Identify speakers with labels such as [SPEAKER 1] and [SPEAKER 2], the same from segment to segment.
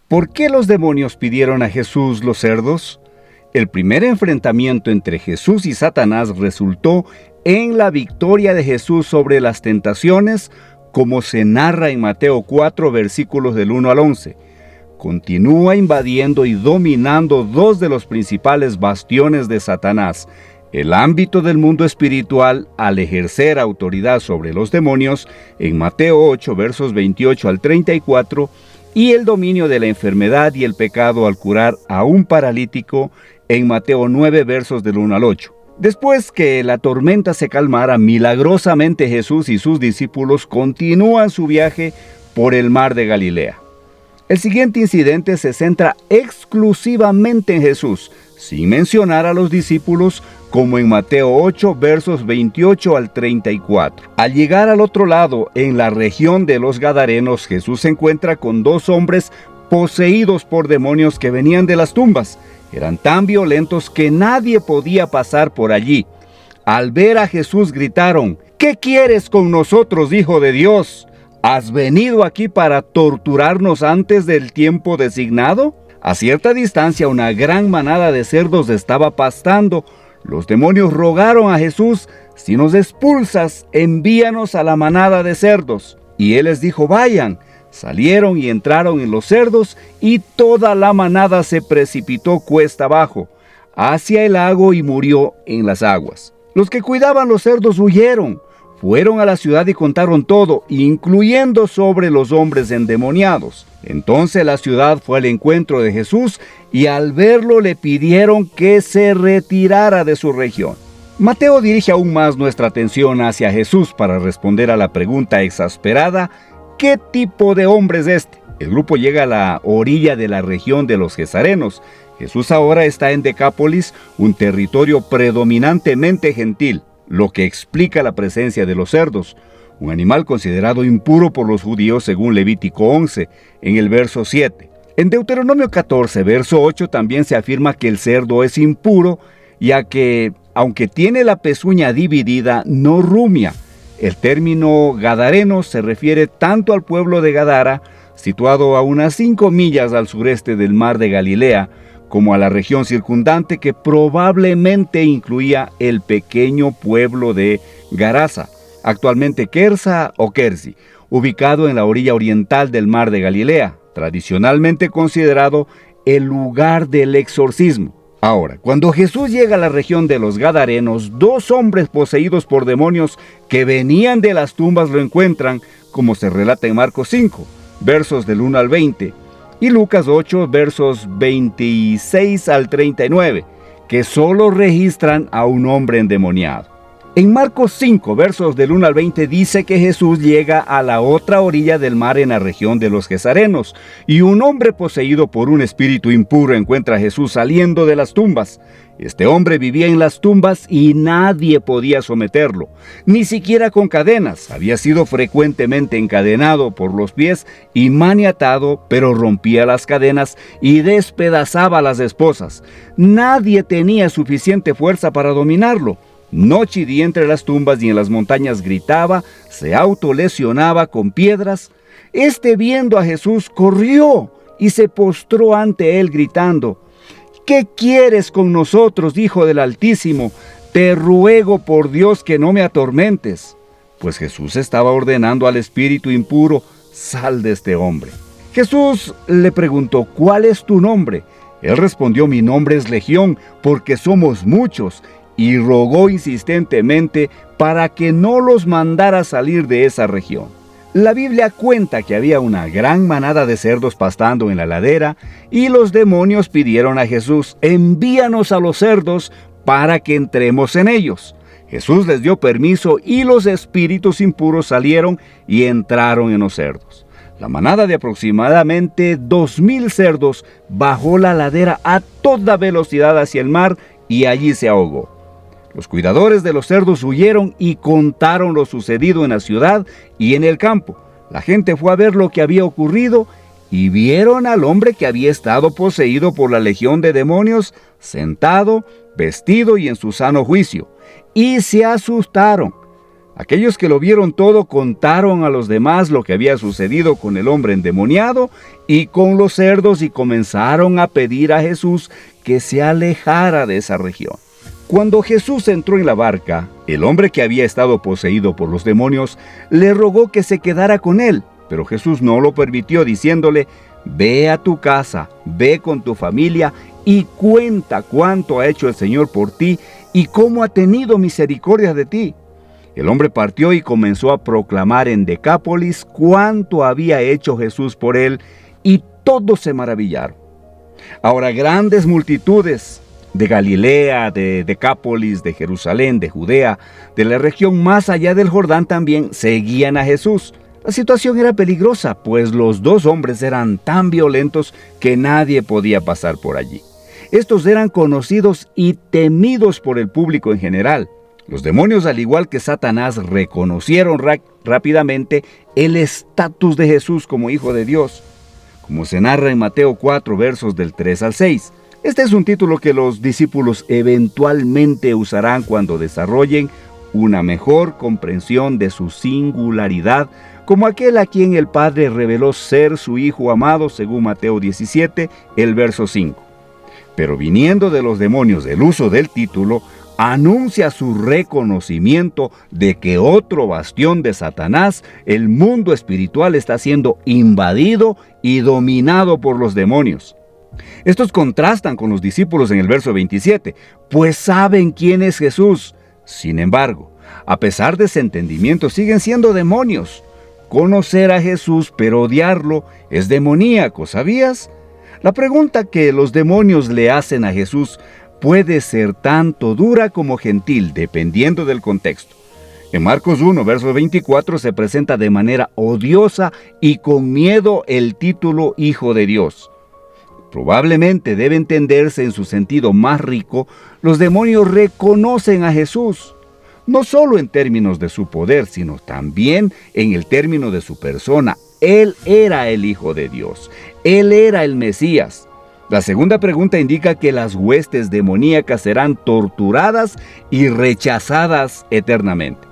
[SPEAKER 1] ¿Por qué los demonios pidieron a Jesús los cerdos? El primer enfrentamiento entre Jesús y Satanás resultó en la victoria de Jesús sobre las tentaciones, como se narra en Mateo 4, versículos del 1 al 11. Continúa invadiendo y dominando dos de los principales bastiones de Satanás, el ámbito del mundo espiritual, al ejercer autoridad sobre los demonios en Mateo 8, versos 28 al 34, y el dominio de la enfermedad y el pecado al curar a un paralítico en Mateo 9, versos del 1 al 8. Después que la tormenta se calmara, milagrosamente Jesús y sus discípulos continúan su viaje por el mar de Galilea. El siguiente incidente se centra exclusivamente en Jesús, sin mencionar a los discípulos, como en Mateo 8, versos 28 al 34. Al llegar al otro lado, en la región de los Gadarenos, Jesús se encuentra con dos hombres poseídos por demonios que venían de las tumbas. Eran tan violentos que nadie podía pasar por allí. Al ver a Jesús gritaron: ¿Qué quieres con nosotros, Hijo de Dios? ¿Has venido aquí para torturarnos antes del tiempo designado? A cierta distancia, una gran manada de cerdos estaba pastando. Los demonios rogaron a Jesús: si nos expulsas, envíanos a la manada de cerdos. Y él les dijo: vayan. Salieron y entraron en los cerdos, y toda la manada se precipitó cuesta abajo hacia el lago y murió en las aguas. Los que cuidaban los cerdos huyeron, fueron a la ciudad y contaron todo, incluyendo sobre los hombres endemoniados. Entonces la ciudad fue al encuentro de Jesús, y al verlo le pidieron que se retirara de su región. Mateo dirige aún más nuestra atención hacia Jesús para responder a la pregunta exasperada: ¿qué tipo de hombre es este? El grupo llega a la orilla de la región de los Gesarenos. Jesús ahora está en Decápolis, un territorio predominantemente gentil, lo que explica la presencia de los cerdos, un animal considerado impuro por los judíos según Levítico 11, en el verso 7. En Deuteronomio 14, verso 8, también se afirma que el cerdo es impuro, ya que, aunque tiene la pezuña dividida, no rumia. El término gadareno se refiere tanto al pueblo de Gadara, situado a unas 5 millas al sureste del mar de Galilea, como a la región circundante, que probablemente incluía el pequeño pueblo de Garasa, actualmente Kersa o Kersi, ubicado en la orilla oriental del mar de Galilea, tradicionalmente considerado el lugar del exorcismo. Ahora, cuando Jesús llega a la región de los Gadarenos, dos hombres poseídos por demonios que venían de las tumbas lo encuentran, como se relata en Marcos 5, versos del 1 al 20, y Lucas 8, versos 26 al 39, que solo registran a un hombre endemoniado. En Marcos 5, versos del 1 al 20, dice que Jesús llega a la otra orilla del mar en la región de los Gesarenos, y un hombre poseído por un espíritu impuro encuentra a Jesús saliendo de las tumbas. Este hombre vivía en las tumbas y nadie podía someterlo, ni siquiera con cadenas. Había sido frecuentemente encadenado por los pies y maniatado, pero rompía las cadenas y despedazaba a las esposas. Nadie tenía suficiente fuerza para dominarlo. Noche y día entre las tumbas y en las montañas gritaba, se autolesionaba con piedras. Viendo a Jesús, corrió y se postró ante él gritando: ¿qué quieres con nosotros, Hijo del Altísimo? Te ruego por Dios que no me atormentes. Pues Jesús estaba ordenando al espíritu impuro: sal de este hombre. Jesús le preguntó: ¿cuál es tu nombre? Él respondió: mi nombre es Legión, porque somos muchos. Y rogó insistentemente para que no los mandara salir de esa región. La Biblia cuenta que había una gran manada de cerdos pastando en la ladera, y los demonios pidieron a Jesús: envíanos a los cerdos para que entremos en ellos. Jesús les dio permiso y los espíritus impuros salieron y entraron en los cerdos. La manada de aproximadamente 2,000 cerdos bajó la ladera a toda velocidad hacia el mar y allí se ahogó. Los cuidadores de los cerdos huyeron y contaron lo sucedido en la ciudad y en el campo. La gente fue a ver lo que había ocurrido y vieron al hombre que había estado poseído por la legión de demonios, sentado, vestido y en su sano juicio, y se asustaron. Aquellos que lo vieron todo contaron a los demás lo que había sucedido con el hombre endemoniado y con los cerdos y comenzaron a pedir a Jesús que se alejara de esa región. Cuando Jesús entró en la barca, el hombre que había estado poseído por los demonios le rogó que se quedara con él, pero Jesús no lo permitió, diciéndole: «Ve a tu casa, ve con tu familia y cuenta cuánto ha hecho el Señor por ti y cómo ha tenido misericordia de ti». El hombre partió y comenzó a proclamar en Decápolis cuánto había hecho Jesús por él, y todos se maravillaron. Ahora grandes multitudes de Galilea, de Decápolis, de Jerusalén, de Judea, de la región más allá del Jordán también seguían a Jesús. La situación era peligrosa, pues los dos hombres eran tan violentos que nadie podía pasar por allí. Estos eran conocidos y temidos por el público en general. Los demonios, al igual que Satanás, reconocieron rápidamente el estatus de Jesús como Hijo de Dios, como se narra en Mateo 4, versos del 3 al 6. Este es un título que los discípulos eventualmente usarán cuando desarrollen una mejor comprensión de su singularidad, como aquel a quien el Padre reveló ser su Hijo amado, según Mateo 17, el verso 5. Pero viniendo de los demonios el uso del título, anuncia su reconocimiento de que otro bastión de Satanás, el mundo espiritual, está siendo invadido y dominado por los demonios. Estos contrastan con los discípulos en el verso 27, pues saben quién es Jesús. Sin embargo, a pesar de ese entendimiento, siguen siendo demonios. Conocer a Jesús pero odiarlo es demoníaco, ¿sabías? La pregunta que los demonios le hacen a Jesús puede ser tanto dura como gentil, dependiendo del contexto. En Marcos 1, verso 24, se presenta de manera odiosa y con miedo el título Hijo de Dios. Probablemente debe entenderse en su sentido más rico. Los demonios reconocen a Jesús, no solo en términos de su poder, sino también en el término de su persona. Él era el Hijo de Dios, Él era el Mesías. La segunda pregunta indica que las huestes demoníacas serán torturadas y rechazadas eternamente.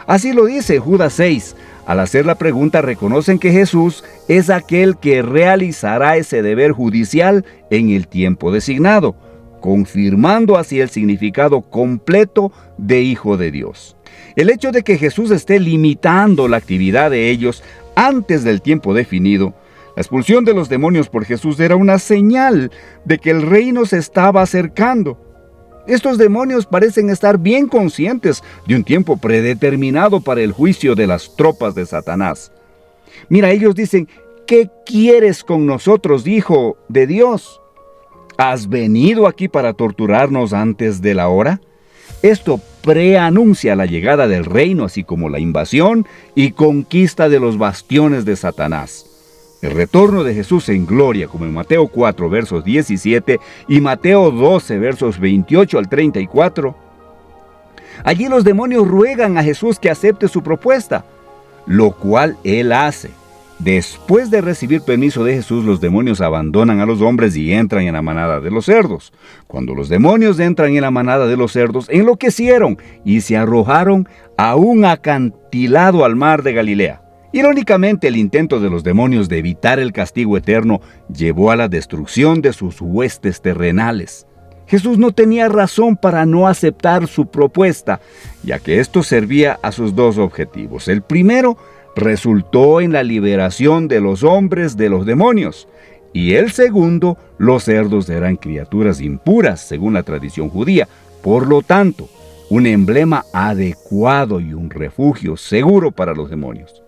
[SPEAKER 1] Así lo dice Judas 6. Al hacer la pregunta, reconocen que Jesús es aquel que realizará ese deber judicial en el tiempo designado, confirmando así el significado completo de Hijo de Dios. El hecho de que Jesús esté limitando la actividad de ellos antes del tiempo definido, la expulsión de los demonios por Jesús, era una señal de que el reino se estaba acercando. Estos demonios parecen estar bien conscientes de un tiempo predeterminado para el juicio de las tropas de Satanás. Mira, ellos dicen: ¿qué quieres con nosotros, Hijo de Dios? ¿Has venido aquí para torturarnos antes de la hora? Esto preanuncia la llegada del reino, así como la invasión y conquista de los bastiones de Satanás. El retorno de Jesús en gloria, como en Mateo 4, versos 17 y Mateo 12, versos 28 al 34. Allí los demonios ruegan a Jesús que acepte su propuesta, lo cual él hace. Después de recibir permiso de Jesús, los demonios abandonan a los hombres y entran en la manada de los cerdos. Cuando los demonios entran en la manada de los cerdos, enloquecieron y se arrojaron a un acantilado al mar de Galilea. Irónicamente, el intento de los demonios de evitar el castigo eterno llevó a la destrucción de sus huestes terrenales. Jesús no tenía razón para no aceptar su propuesta, ya que esto servía a sus dos objetivos. El primero resultó en la liberación de los hombres de los demonios, y el segundo, los cerdos eran criaturas impuras, según la tradición judía. Por lo tanto, un emblema adecuado y un refugio seguro para los demonios.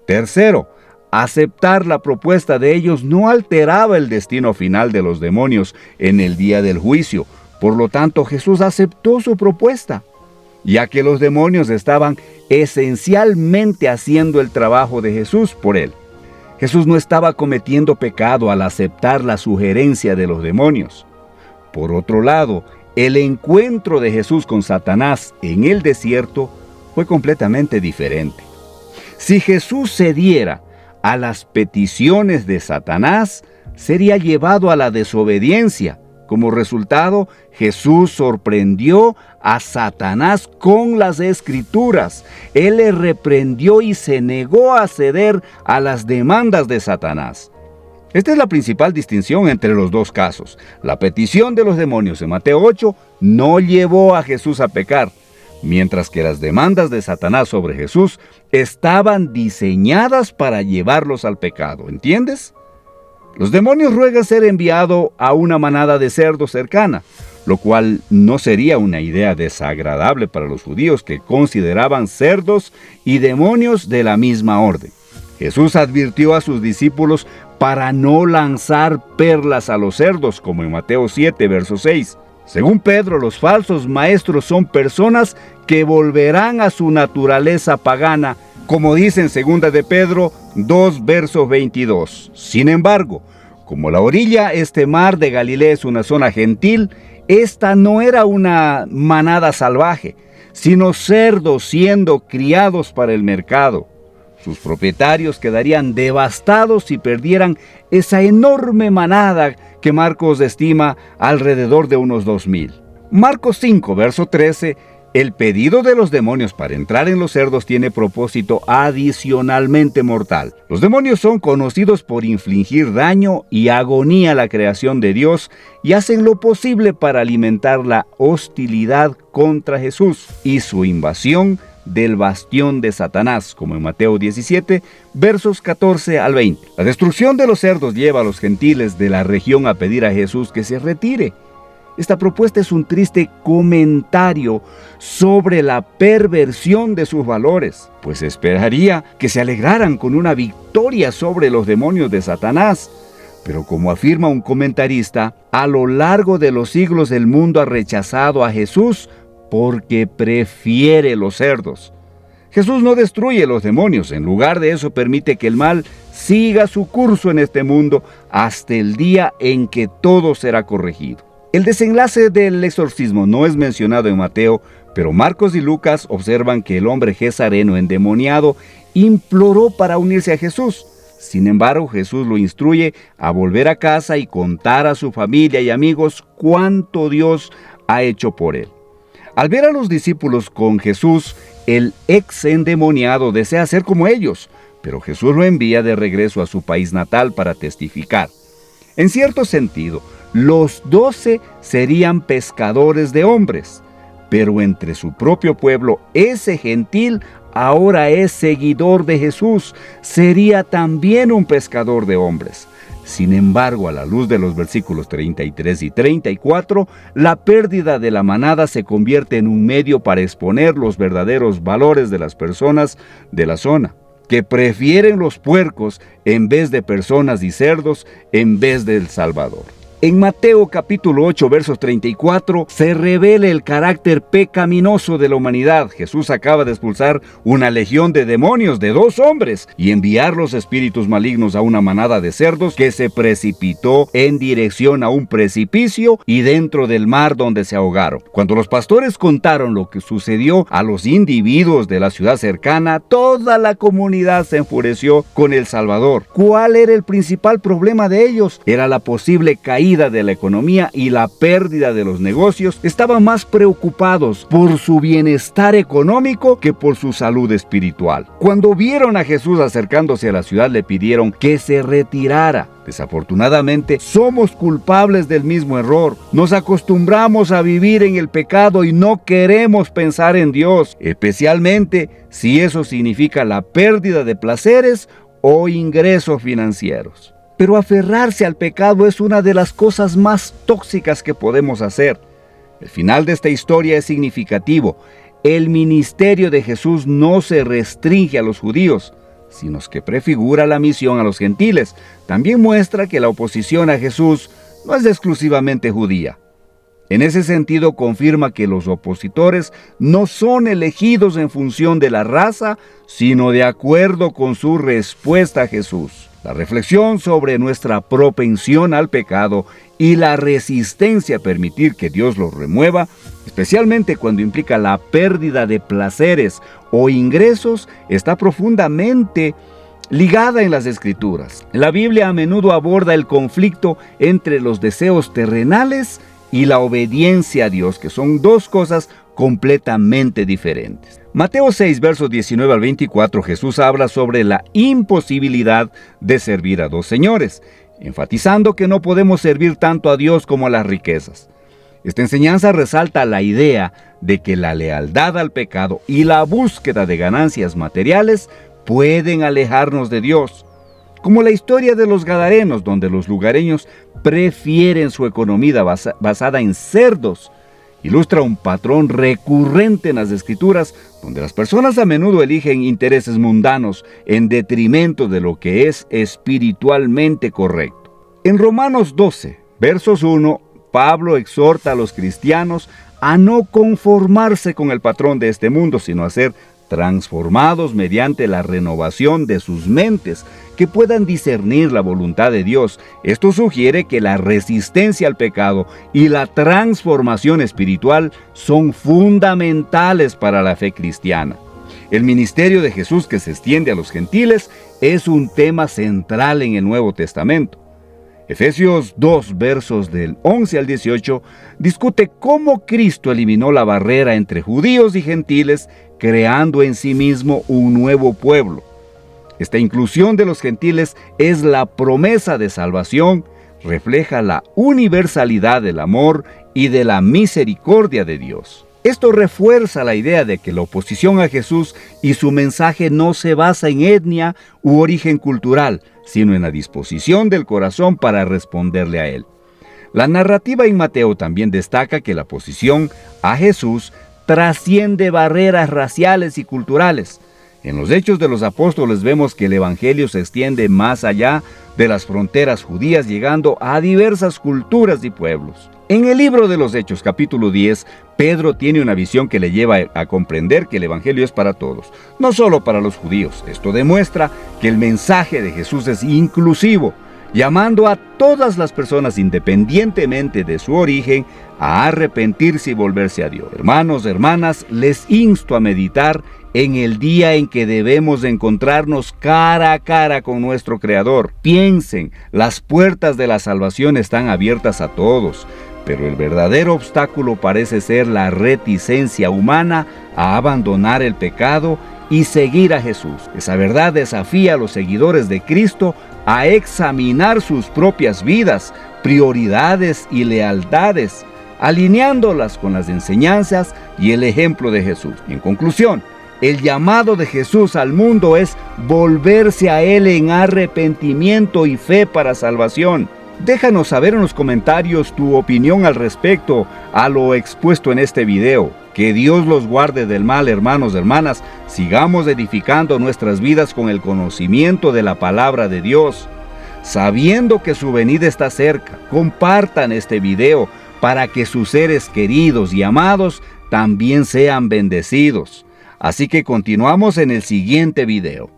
[SPEAKER 1] Tercero, aceptar la propuesta de ellos no alteraba el destino final de los demonios en el día del juicio. Por lo tanto, Jesús aceptó su propuesta, ya que los demonios estaban esencialmente haciendo el trabajo de Jesús por él. Jesús no estaba cometiendo pecado al aceptar la sugerencia de los demonios. Por otro lado, el encuentro de Jesús con Satanás en el desierto fue completamente diferente. Si Jesús cediera a las peticiones de Satanás, sería llevado a la desobediencia, Como resultado, Jesús sorprendió a Satanás con las Escrituras. Él le reprendió y se negó a ceder a las demandas de Satanás. Esta es la principal distinción entre los dos casos. La petición de los demonios en Mateo 8 no llevó a Jesús a pecar, mientras que las demandas de Satanás sobre Jesús estaban diseñadas para llevarlos al pecado. ¿Entiendes? Los demonios ruegan ser enviado a una manada de cerdos cercana, lo cual no sería una idea desagradable para los judíos que consideraban cerdos y demonios de la misma orden. Jesús advirtió a sus discípulos para no lanzar perlas a los cerdos, como en Mateo 7, verso 6. Según Pedro, los falsos maestros son personas que volverán a su naturaleza pagana, como dice en 2 de Pedro 2, verso 22. Sin embargo, como la orilla mar de Galilea es una zona gentil, esta no era una manada salvaje, sino cerdos siendo criados para el mercado. Sus propietarios quedarían devastados si perdieran esa enorme manada que Marcos estima alrededor de unos 2,000. Marcos 5, verso 13, el pedido de los demonios para entrar en los cerdos tiene propósito adicionalmente mortal. Los demonios son conocidos por infligir daño y agonía a la creación de Dios y hacen lo posible para alimentar la hostilidad contra Jesús y su invasión del bastión de Satanás, como en Mateo 17, versos 14 al 20. La destrucción de los cerdos lleva a los gentiles de la región a pedir a Jesús que se retire. Esta propuesta es un triste comentario sobre la perversión de sus valores, pues esperaría que se alegraran con una victoria sobre los demonios de Satanás. Pero como afirma un comentarista, a lo largo de los siglos el mundo ha rechazado a Jesús porque prefiere los cerdos. Jesús no destruye los demonios, en lugar de eso permite que el mal siga su curso en este mundo hasta el día en que todo será corregido. El desenlace del exorcismo no es mencionado en Mateo, pero Marcos y Lucas observan que el hombre gesareno endemoniado imploró para unirse a Jesús. Sin embargo, Jesús lo instruye a volver a casa y contar a su familia y amigos cuánto Dios ha hecho por él. Al ver a los discípulos con Jesús, el ex endemoniado desea ser como ellos, pero Jesús lo envía de regreso a su país natal para testificar. En cierto sentido, los 12 serían pescadores de hombres, pero entre su propio pueblo, ese gentil ahora es seguidor de Jesús, sería también un pescador de hombres. Sin embargo, a la luz de los versículos 33 y 34, la pérdida de la manada se convierte en un medio para exponer los verdaderos valores de las personas de la zona, que prefieren los puercos en vez de personas y cerdos en vez del Salvador. En Mateo capítulo 8, versos 34, se revela el carácter pecaminoso de la humanidad. Jesús acaba de expulsar una legión de demonios de 2 hombres y enviar los espíritus malignos a una manada de cerdos que se precipitó en dirección a un precipicio y dentro del mar donde se ahogaron. Cuando los pastores contaron lo que sucedió a los individuos de la ciudad cercana, toda la comunidad se enfureció con el Salvador. ¿Cuál era el principal problema de ellos? Era la posible caída de la economía y la pérdida de los negocios. Estaban más preocupados por su bienestar económico que por su salud espiritual. Cuando vieron a Jesús acercándose a la ciudad, le pidieron que se retirara. Desafortunadamente, somos culpables del mismo error. Nos acostumbramos a vivir en el pecado y no queremos pensar en Dios, especialmente si eso significa la pérdida de placeres o ingresos financieros. Pero aferrarse al pecado es una de las cosas más tóxicas que podemos hacer. El final de esta historia es significativo. El ministerio de Jesús no se restringe a los judíos, sino que prefigura la misión a los gentiles. También muestra que la oposición a Jesús no es exclusivamente judía. En ese sentido, confirma que los opositores no son elegidos en función de la raza, sino de acuerdo con su respuesta a Jesús. La reflexión sobre nuestra propensión al pecado y la resistencia a permitir que Dios los remueva, especialmente cuando implica la pérdida de placeres o ingresos, está profundamente ligada en las Escrituras. La Biblia a menudo aborda el conflicto entre los deseos terrenales y la obediencia a Dios, que son dos cosas completamente diferentes. Mateo 6, versos 19 al 24, Jesús habla sobre la imposibilidad de servir a dos señores, enfatizando que no podemos servir tanto a Dios como a las riquezas. Esta enseñanza resalta la idea de que la lealtad al pecado y la búsqueda de ganancias materiales pueden alejarnos de Dios, como la historia de los gadarenos, donde los lugareños prefieren su economía basada en cerdos. Ilustra un patrón recurrente en las Escrituras, donde las personas a menudo eligen intereses mundanos en detrimento de lo que es espiritualmente correcto. En Romanos 12, versos 1, Pablo exhorta a los cristianos a no conformarse con el patrón de este mundo, sino a ser transformados mediante la renovación de sus mentes, que puedan discernir la voluntad de Dios. Esto sugiere que la resistencia al pecado y la transformación espiritual son fundamentales para la fe cristiana. El ministerio de Jesús, que se extiende a los gentiles, es un tema central en el Nuevo Testamento. Efesios 2, versos del 11 al 18, discute cómo Cristo eliminó la barrera entre judíos y gentiles, creando en sí mismo un nuevo pueblo. Esta inclusión de los gentiles es la promesa de salvación, refleja la universalidad del amor y de la misericordia de Dios. Esto refuerza la idea de que la oposición a Jesús y su mensaje no se basa en etnia u origen cultural, sino en la disposición del corazón para responderle a Él. La narrativa en Mateo también destaca que la oposición a Jesús trasciende barreras raciales y culturales. En los Hechos de los Apóstoles vemos que el Evangelio se extiende más allá de las fronteras judías, llegando a diversas culturas y pueblos. En el libro de los Hechos, capítulo 10, Pedro tiene una visión que le lleva a comprender que el Evangelio es para todos, no solo para los judíos. Esto demuestra que el mensaje de Jesús es inclusivo, llamando a todas las personas, independientemente de su origen, a arrepentirse y volverse a Dios. Hermanos, hermanas, les insto a meditar en el día en que debemos encontrarnos cara a cara con nuestro Creador. Piensen, las puertas de la salvación están abiertas a todos, pero el verdadero obstáculo parece ser la reticencia humana a abandonar el pecado y seguir a Jesús. Esa verdad desafía a los seguidores de Cristo a examinar sus propias vidas, prioridades y lealtades, alineándolas con las enseñanzas y el ejemplo de Jesús. En conclusión, el llamado de Jesús al mundo es volverse a Él en arrepentimiento y fe para salvación. Déjanos saber en los comentarios tu opinión al respecto a lo expuesto en este video. Que Dios los guarde del mal, hermanos, hermanas. Sigamos edificando nuestras vidas con el conocimiento de la palabra de Dios. Sabiendo que su venida está cerca, compartan este video para que sus seres queridos y amados también sean bendecidos. Así que continuamos en el siguiente video.